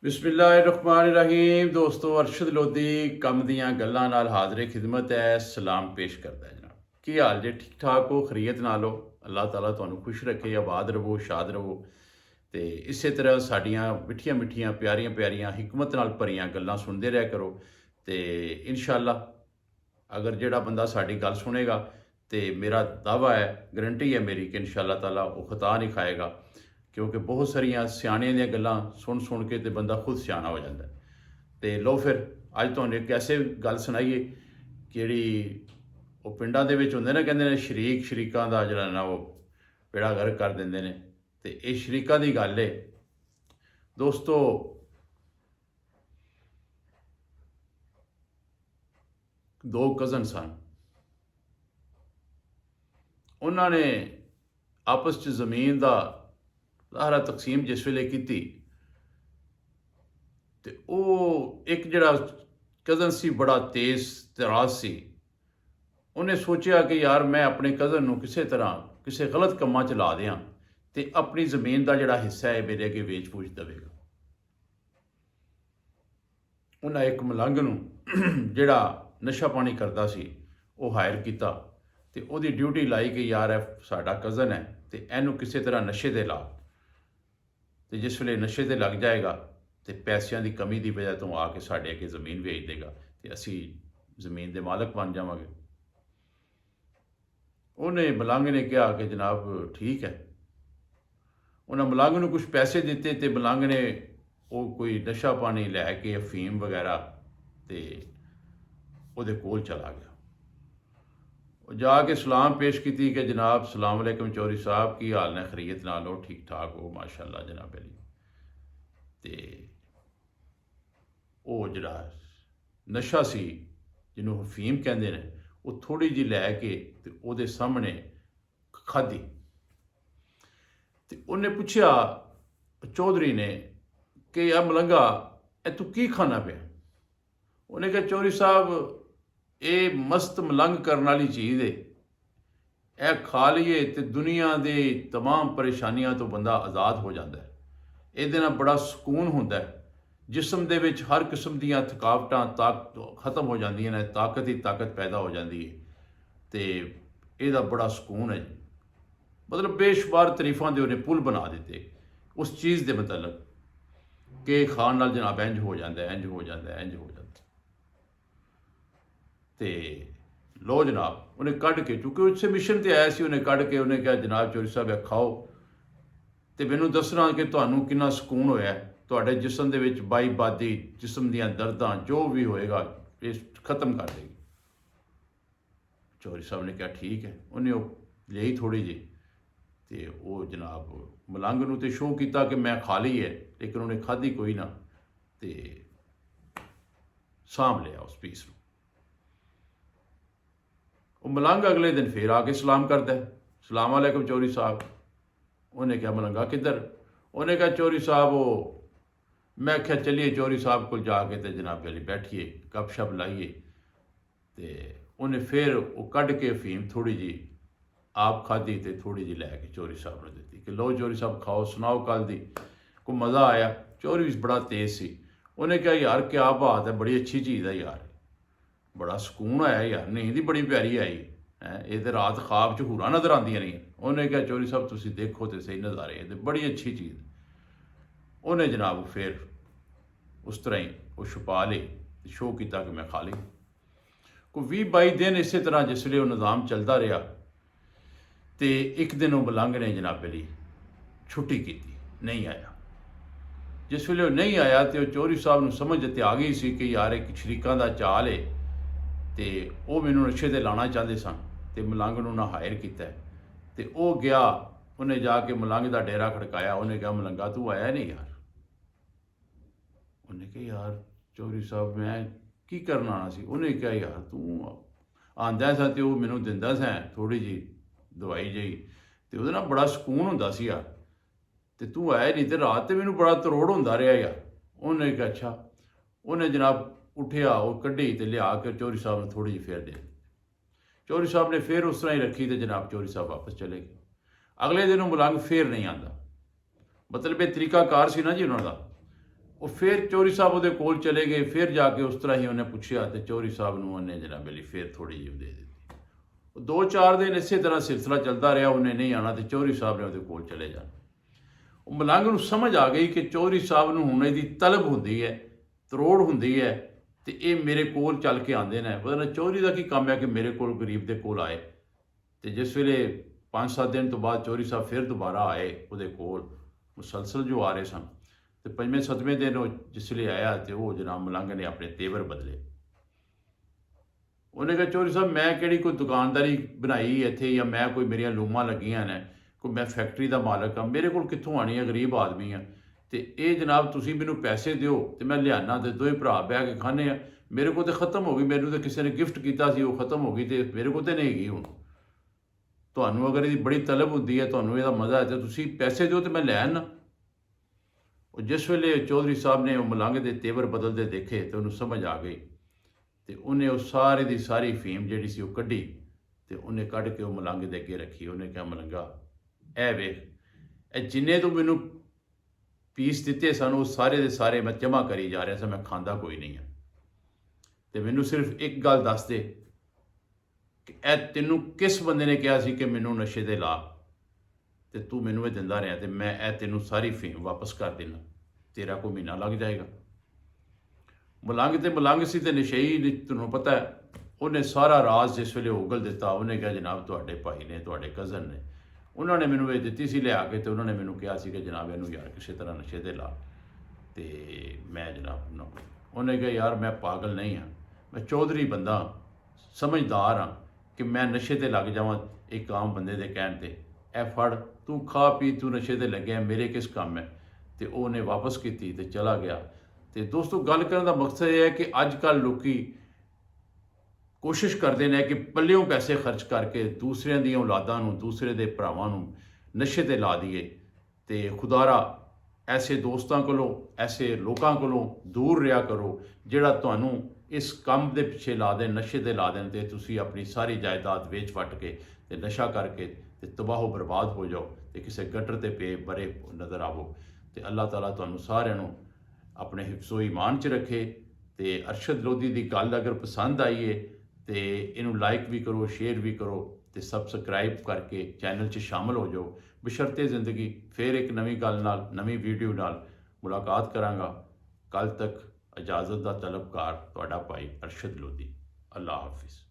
बिस्मिल्लाहिर्रहमानिर्रहीम। दोस्तों, अरशद लोधी कम दियां गल्लां नाल हाज़िर खिदमत है। सलाम पेश करता है जनाब। की हाल जे? ठीक ठाक हो? खरीयत नाल हो? अल्लाह ताला तुहानू खुश रखे, आबाद रवो, शाद रवो। तो इस तरह साड़ियाँ मिठियां मिठियां प्यारियां प्यारियां हिकमत नाल भरियां गल्लां सुनते रहा करो। तो इंशाअल्लाह अगर जिहड़ा बंदा साड़ी गल सुनेगा तो मेरा दावा है, गारंटी है मेरी कि इंशाअल्लाह ताला वो खता नहीं खाएगा। क्योंकि बहुत सारिया सियाणियां दी गल्लां सुन के तो बंदा खुद सियाना हो जाता है। तो लो फिर अज तुहानू एक ऐसे गल सुनाइए कि वो पिंडां दे विच हुंदे ना, कहंदे ने शरीक शरीकां दा जिहड़ा ना वो बेड़ा गर्क कर दिंदे ने। तो ये शरीकां दी गल है दोस्तों। दो कज़न सन, उन्होंने आपस च जमीन का सारा तकसीम जिस वेले की तो वो एक जड़ा कज़न सी बड़ा तेज़ तराज सी। उन्हें सोचा कि यार मैं अपने कज़न को किसी तरह किसी गलत कम्मा च ला दें तो अपनी जमीन का जड़ा हिस्सा है मेरे अगे वेच वूच देगा। उन्हें एक मलंग जड़ा नशा पानी करता सी वो हायर किया तो वही ड्यूटी लाई कि यार साडा कज़न है तो इनू किसी तरह नशे से ला, तो जिस वे नशे से लग जाएगा तो पैसों की कमी की वजह तो आके साढ़े अगे जमीन बेच देगा तो असी जमीन के मालक बन जावांगे। उन्हें मलंग ने कहा कि जनाब ठीक है। उन्हें मलंग को कुछ पैसे दिते तो मलंग ने वो कोई नशा पानी लैके अफीम वगैरह तो वो कोल चला गया। जाके सलाम पेश की कि जनाब सलाम अलैकुम चौधरी साहब, की हाल ने? खरीयत नाल हो? ठीक ठाक हो? माशाअल्लाह जनाब अली। तो वो जड़ा नशा सी जिन्हों अफीम कहते हैं वो थोड़ी जी लैके तो वो सामने खाधी। तो उन्हें पूछा चौधरी ने कि आ मलंगा ए तू की खाना पे? उन्हें कहा चौधरी साहब ये मस्त मलंग करने वाली चीज़ है, यह खा लीए तो दुनिया के तमाम परेशानियों तो बंदा आज़ाद हो जाता है। ये बड़ा सुकून होता है, जिसम दे विच हर किस्म दी थकावटां खत्म हो जाती हैं, ताकत ही ताकत पैदा हो जाती है। तो यदा बड़ा सुकून है जी। मतलब बेशुमार तरीफा के उन्हें पुल बना दिते उस चीज़ के मतलब कि खाण नाल जनाब इंज हो जाता है, इंज हो जाता है, इंज हो जाता है। तो लो जनाब उन्हें कढ़ के, चूँकि उससे मिशन पर आया सी, उन्हें कढ़ के उन्हें कहा जनाब चौधरी साहब खाओ तो मैनू दसना कि तुहानू कितना सुकून होया, तुहाडे जिसम दे विच बाई बादी जिसम दियां दर्दां जो भी होएगा ये खत्म कर देगी। चौधरी साहब ने कहा ठीक है। उन्हें वो ली थोड़ी जी तो वो जनाब मलंग नूं तो शो किया कि मैं खा ली है, लेकिन उन्हें खाधी कोई ना तो सांभ लिया उस पीस में। वो मलंग अगले दिन फिर आके सलाम करता है, सलाम अलैकुम चौधरी साहब। उन्हें कहा मलंगा किधर? उन्हें कहा चौधरी साहब वो मैं क्या चलिए चौधरी साहब को जाके तो जनाब पहले बैठिए गप शप लाइए। तो उन्हें फिर वो कढ़ के अफीम थोड़ी जी आप खाधी तो थोड़ी जी लैके चौधरी साहब ने दी कि लो चौधरी साहब खाओ, सुनाओ कल दी को मज़ा आया? चौधरी भी बड़ा तेज़ सी। उन्हें कहा यार क्या बात है, बड़ी अच्छी चीज़ है यार, बड़ा सुकून आया यार, नींद ही बड़ी प्यारी आई है, ये तो रात ख्वाब च हूरां नज़र आंदियां रही। उन्हें कहा चौधरी साहब तुसीं देखो तो सही नज़ारे, ये तो बड़ी अच्छी चीज़। उन्हें जनाब फिर उस तरह ही वो छुपा ली, शो किया कि मैं खा ली। कोई 20-22 दिन इस तरह जिसले वो निज़ाम चलता रहा तो एक दिन वो मलंग ने जनाबे ली छुट्टी की, नहीं आया। जिस वे नहीं आया तो चौधरी साहब को समझ तो आ गई सी कि यार एक शरीकों का चाल है तो वो मैनू नशे से लाना चाहते सन, तो मलंग ना हायर किया। तो वह गया, उन्हें जाके मलंग का डेरा खड़काया। उन्हें कहा मलंगा तू आया नहीं यार? उन्हें कहा यार चौधरी साहब मैं की करना आना सी। उन्हें कहा यार तू आंदा सा तो मैनू दिंदा सा थोड़ी जी दवाई जी, तो वो बड़ा सुकून होंदा सी यार, तो तू आया नहीं तो रात तो मैनू बड़ा तरोड़ होंदा रहा यार। उन्हें कहा अच्छा। उन्हें जनाब उठिया वो कढ़ी तो लिया के चौधरी साहब ने थोड़ी जी फिर दे। चौधरी साहब ने फिर उस तरह ही रखी तो जनाब चौधरी साहब वापस चले गए। अगले दिन वो मलंग फिर नहीं आता। मतलब ये तरीकाकार सी ना जी उन्होंने, ਉਹ ਫਿਰ ਚੌਧਰੀ ਸਾਹਿਬ ਉਹਦੇ ਕੋਲ ਚਲੇ ਗਏ। ਫਿਰ ਜਾ ਕੇ ਉਸ ਤਰ੍ਹਾਂ ਹੀ ਉਹਨੇ ਪੁੱਛਿਆ ਤੇ ਚੌਧਰੀ ਸਾਹਿਬ ਨੂੰ ਉਹਨੇ ਜਨਾਬ ਲਈ ਫਿਰ ਥੋੜ੍ਹੀ ਜਿਹੀ ਦੇ ਦਿੱਤੀ। ਉਹ 2-4 ਦਿਨ ਇਸੇ ਤਰ੍ਹਾਂ ਸਿਲਸਿਲਾ ਚੱਲਦਾ ਰਿਹਾ। ਉਹਨੇ ਨਹੀਂ ਆਉਣਾ ਤੇ ਚੌਧਰੀ ਸਾਹਿਬ ਨੇ ਉਹਦੇ ਕੋਲ ਚਲੇ ਜਾਣਾ। ਉਹ ਮਲੰਗ ਨੂੰ ਸਮਝ ਆ ਗਈ ਕਿ ਚੌਧਰੀ ਸਾਹਿਬ ਨੂੰ ਹੁਣ ਇਹਦੀ ਤਲਬ ਹੁੰਦੀ ਹੈ, ਤਰੋੜ ਹੁੰਦੀ ਹੈ ਤੇ ਇਹ ਮੇਰੇ ਕੋਲ ਚੱਲ ਕੇ ਆਉਂਦੇ ਨੇ। ਪਤਾ ਨਹੀਂ ਚੌਧਰੀ ਦਾ ਕੀ ਕੰਮ ਹੈ ਕਿ ਮੇਰੇ ਕੋਲ ਗਰੀਬ ਦੇ ਕੋਲ ਆਏ। ਤੇ ਜਿਸ ਵੇਲੇ 5-7 ਦਿਨ ਤੋਂ ਬਾਅਦ ਚੌਧਰੀ ਸਾਹਿਬ ਫਿਰ ਦੁਬਾਰਾ ਆਏ ਉਹਦੇ ਕੋਲ, ਮੁਸਲਸਲ ਜੋ ਆ ਰਹੇ ਸਨ। ਤੇ 5ਵੇਂ-7ਵੇਂ ਦਿਨ ਉਹ ਜਿਸ ਵੇਲੇ ਆਇਆ ਤੇ ਉਹ ਜਨਾਬ ਮਲੰਗ ਨੇ ਆਪਣੇ ਤੇਵਰ ਬਦਲੇ। ਉਹਨੇ ਕਿਹਾ ਚੌਧਰੀ ਸਾਹਿਬ ਮੈਂ ਕਿਹੜੀ ਕੋਈ ਦੁਕਾਨਦਾਰੀ ਬਣਾਈ ਇੱਥੇ, ਜਾਂ ਮੈਂ ਕੋਈ ਮੇਰੀਆਂ ਲੂਮਾਂ ਲੱਗੀਆਂ ਨੇ, ਕੋਈ ਮੈਂ ਫੈਕਟਰੀ ਦਾ ਮਾਲਕ ਹਾਂ, ਮੇਰੇ ਕੋਲ ਕਿੱਥੋਂ ਆਣੀ ਹੈ, ਗਰੀਬ ਆਦਮੀ ਆ। ਤੇ ਇਹ ਜਨਾਬ ਤੁਸੀਂ ਮੈਨੂੰ ਪੈਸੇ ਦਿਓ ਤੇ ਮੈਂ ਲਿਆਣਾ ਤੇ ਦੋਵੇਂ ਭਰਾ ਬਹਿ ਕੇ ਖਾਂਦੇ ਆ। ਮੇਰੇ ਕੋਲ ਤੇ ਖਤਮ ਹੋ ਗਈ, ਮੈਨੂੰ ਤਾਂ ਕਿਸੇ ਨੇ ਗਿਫਟ ਕੀਤਾ ਸੀ, ਉਹ ਖਤਮ ਹੋ ਗਈ ਤੇ ਮੇਰੇ ਕੋਲ ਤੇ ਨਹੀਂ ਹੈਗੀ ਹੁਣ। ਤੁਹਾਨੂੰ ਅਗਰ ਇਹਦੀ ਬੜੀ ਤਲਬ ਹੁੰਦੀ ਹੈ, ਤੁਹਾਨੂੰ ਇਹਦਾ ਮਜ਼ਾ ਹੈ ਤੇ ਤੁਸੀਂ ਪੈਸੇ ਦਿਓ ਤੇ ਮੈਂ ਲੈ ਆਣਾ। ਉਹ ਜਿਸ ਵੇਲੇ ਚੌਧਰੀ ਸਾਹਿਬ ਨੇ ਉਹ ਮਲੰਗ ਦੇ ਤੇਵਰ ਬਦਲਦੇ ਦੇਖੇ ਤੇ ਉਹਨੂੰ ਸਮਝ ਆ ਗਈ ਤੇ ਉਹਨੇ ਉਹ ਸਾਰੇ ਦੀ ਸਾਰੀ ਫੀਮ ਜਿਹੜੀ ਸੀ ਉਹ ਕੱਢੀ ਤੇ ਉਹਨੇ ਕੱਢ ਕੇ ਉਹ ਮਲੰਗ ਦੇ ਅੱਗੇ ਰੱਖੀ। ਉਹਨੇ ਕਿਹਾ ਮਲੰਗਾ ਇਹ ਵੇਖ, ਇਹ ਜਿੰਨੇ ਤੂੰ ਮੈਨੂੰ ਪੀਸ ਦਿੱਤੇ ਸਨ ਉਹ ਸਾਰੇ ਦੇ ਸਾਰੇ ਮੈਂ ਜਮ੍ਹਾਂ ਕਰੀ ਜਾ ਰਿਹਾ ਸੀ, ਮੈਂ ਖਾਂਦਾ ਕੋਈ ਨਹੀਂ ਹਾਂ। ਤੇ ਮੈਨੂੰ ਸਿਰਫ ਇੱਕ ਗੱਲ ਦੱਸ ਦੇ ਕਿ ਇਹ ਤੈਨੂੰ ਕਿਸ ਬੰਦੇ ਨੇ ਕਿਹਾ ਸੀ ਕਿ ਮੈਨੂੰ ਨਸ਼ੇ ਦੇ ਲਾ, ਤੇ ਤੂੰ ਮੈਨੂੰ ਇਹ ਦਿੰਦਾ ਰਿਹਾ ਤੇ ਮੈਂ ਇਹ ਤੈਨੂੰ ਸਾਰੀ ਫੀਮ ਵਾਪਸ ਕਰ ਦੇਣਾ, ਤੇਰਾ ਕੋਈ ਮਹੀਨਾ ਲੱਗ ਜਾਏਗਾ। ਮਲੰਗ ਤੇ ਮਲੰਗ ਸੀ ਤੇ ਨਸ਼ਈ, ਤੁਹਾਨੂੰ ਪਤਾ ਹੈ ਉਹਨੇ ਸਾਰਾ ਰਾਜ਼ ਜਿਸ ਵੇਲੇ ਉਗਲ ਦਿੱਤਾ। ਉਹਨੇ ਕਿਹਾ ਜਨਾਬ ਤੁਹਾਡੇ ਭਾਈ ਨੇ, ਤੁਹਾਡੇ ਕਜ਼ਨ ਨੇ, ਉਹਨਾਂ ਨੇ ਮੈਨੂੰ ਇਹ ਦਿੱਤੀ ਸੀ ਲਿਆ ਕੇ ਤੇ ਉਹਨਾਂ ਨੇ ਮੈਨੂੰ ਕਿਹਾ ਸੀ ਕਿ ਜਨਾਬ ਇਹਨੂੰ ਯਾਰ ਕਿਸੇ ਤਰ੍ਹਾਂ ਨਸ਼ੇ ਤੇ ਲਾ। ਤੇ ਮੈਂ ਜਨਾਬ ਨਾ, ਉਹਨੇ ਕਿਹਾ ਯਾਰ ਮੈਂ ਪਾਗਲ ਨਹੀਂ ਹਾਂ, ਮੈਂ ਚੌਧਰੀ ਬੰਦਾ ਸਮਝਦਾਰ ਹਾਂ ਕਿ ਮੈਂ ਨਸ਼ੇ ਤੇ ਲੱਗ ਜਾਵਾਂ ਇੱਕ ਆਮ ਬੰਦੇ ਦੇ ਕਹਿਣ ਤੇ। ਇਹ ਫੜ ਤੂੰ ਖਾ ਪੀ, ਤੂੰ ਨਸ਼ੇ ਤੇ ਲੱਗਿਆ, ਮੇਰੇ ਕਿਸ ਕੰਮ ਹੈ। ਤੇ ਉਹਨੇ ਵਾਪਸ ਕੀਤੀ ਤੇ ਚਲਾ ਗਿਆ। ਤੇ ਦੋਸਤੋ ਗੱਲ ਕਰਨ ਦਾ ਮਕਸਦ ਇਹ ਹੈ ਕਿ ਅੱਜ ਕੱਲ੍ਹ ਲੋਕੀ ਕੋਸ਼ਿਸ਼ ਕਰਦੇ ਨੇ ਕਿ ਪੱਲਿਓਂ ਪੈਸੇ ਖਰਚ ਕਰਕੇ ਦੂਸਰਿਆਂ ਦੀਆਂ ਔਲਾਦਾਂ ਨੂੰ, ਦੂਸਰੇ ਦੇ ਭਰਾਵਾਂ ਨੂੰ ਨਸ਼ੇ ਤੇ ਲਾ ਦਈਏ। ਤੇ ਖੁਦਾਰਾ ਐਸੇ ਦੋਸਤਾਂ ਕੋਲੋਂ, ਐਸੇ ਲੋਕਾਂ ਕੋਲੋਂ ਦੂਰ ਰਿਹਾ ਕਰੋ ਜਿਹੜਾ ਤੁਹਾਨੂੰ ਇਸ ਕੰਮ ਦੇ ਪਿੱਛੇ ਲਾ ਦੇਣ, ਨਸ਼ੇ ਤੇ ਲਾ ਦੇਣ ਤੇ ਤੁਸੀਂ ਆਪਣੀ ਸਾਰੀ ਜਾਇਦਾਦ ਵੇਚ ਵੱਟ ਕੇ ਤੇ ਨਸ਼ਾ ਕਰਕੇ ਤੇ ਤਬਾਹੋ ਬਰਬਾਦ ਹੋ ਜਾਓ ਤੇ ਕਿਸੇ ਗਟਰ ਤੇ ਪੇ ਬਰੇ ਨਜ਼ਰ ਆਵੋ। ਤੇ ਅੱਲਾਹ ਤਾਲਾ ਤੁਹਾਨੂੰ ਸਾਰਿਆਂ ਨੂੰ ਆਪਣੇ ਹਿਫਜ਼ੋ ਈਮਾਨ 'ਚ ਰੱਖੇ। ਤੇ ਅਰਸ਼ਦ ਲੋਧੀ ਦੀ ਗੱਲ ਅਗਰ ਪਸੰਦ ਆਈ ਹੈ ਤੇ ਇਹਨੂੰ ਲਾਈਕ ਵੀ ਕਰੋ, ਸ਼ੇਅਰ ਵੀ ਕਰੋ ਤੇ ਸਬਸਕ੍ਰਾਈਬ ਕਰਕੇ ਚੈਨਲ 'ਚ ਸ਼ਾਮਲ ਹੋ ਜਾਓ। ਬਸ਼ਰਤੇ ਜ਼ਿੰਦਗੀ ਫਿਰ ਇੱਕ ਨਵੀਂ ਗੱਲ ਨਾਲ, ਨਵੀਂ ਵੀਡੀਓ ਨਾਲ ਮੁਲਾਕਾਤ ਕਰਾਂਗਾ। ਕੱਲ੍ਹ ਤੱਕ ਇਜਾਜ਼ਤ ਦਾ ਤਲਬਕਾਰ ਤੁਹਾਡਾ ਭਾਈ ਅਰਸ਼ਦ ਲੋਧੀ। ਅੱਲਾਹ ਹਾਫਿਜ਼।